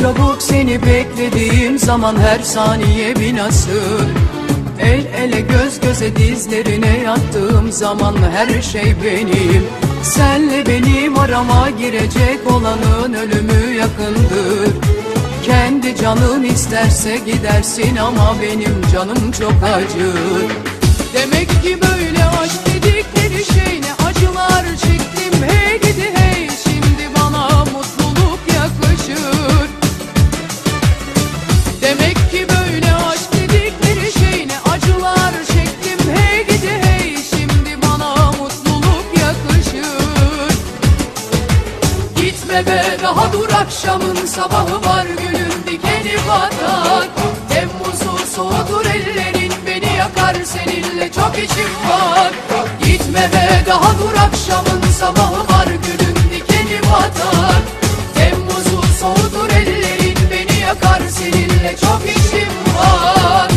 çabuk seni beklediğim zaman her saniye bir nasıl. El ele göz göze dizlerine yattığım zaman her şey benim. Senle benim arama girecek olanın ölümü yakındır. Kendi canın isterse gidersin ama benim canım çok acır. Demek ki böyle aşk dedikleri şey ne acılar çektim hey gidi hey. Şimdi bana mutluluk yakışır. Demek ki böyle aşk dedikleri şey ne acılar çektim hey gidi hey. Şimdi bana mutluluk yakışır. Gitme be daha dur akşamın sabahı var gülüm dikeni batar. Temmuz'u soğutur ellerin beni yakar seninle çok içim var. Gitme be daha dur akşamın sabahı var gülüm dikeni batar. Temmuz'u soğutur ellerin beni yakar seninle çok içim var.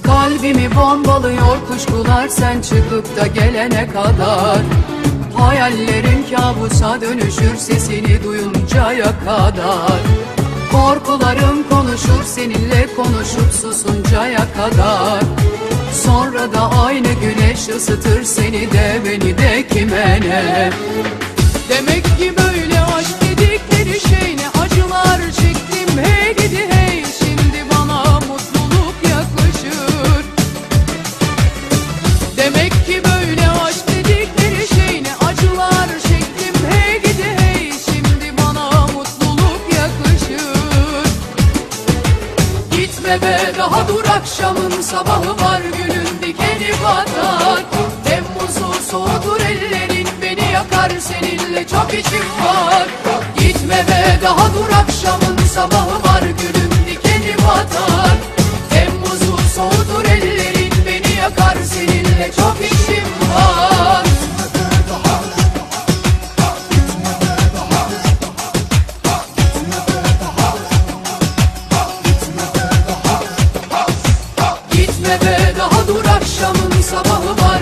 Kalbimi bombalıyor kuşkular sen çıkıp da gelene kadar. Hayallerim kabusa dönüşür sesini duyuncaya kadar. Korkularım konuşur seninle konuşup susuncaya kadar. Sonra da aynı güneş ısıtır seni de beni de kime ne. Demek ki böyle aşk dedikleri şey ne acılar çektim hey gidi hey. Şimdi bana mutluluk yakışır. Demek ki böyle aşk dedikleri şey ne acılar çektim hey gidi hey. Şimdi bana mutluluk yakışır. Gitme be daha dur akşamın sabahı var gülüm dikeni batar. Temmuz'u soğutur ellerin beni yakar seninle çok içim var. Gitme be daha dur akşamın sabahı var gülüm dikeni batar. Temmuz'u soğutur ellerin beni yakar seninle çok içim var. Gitme be daha dur akşamın sabahı var.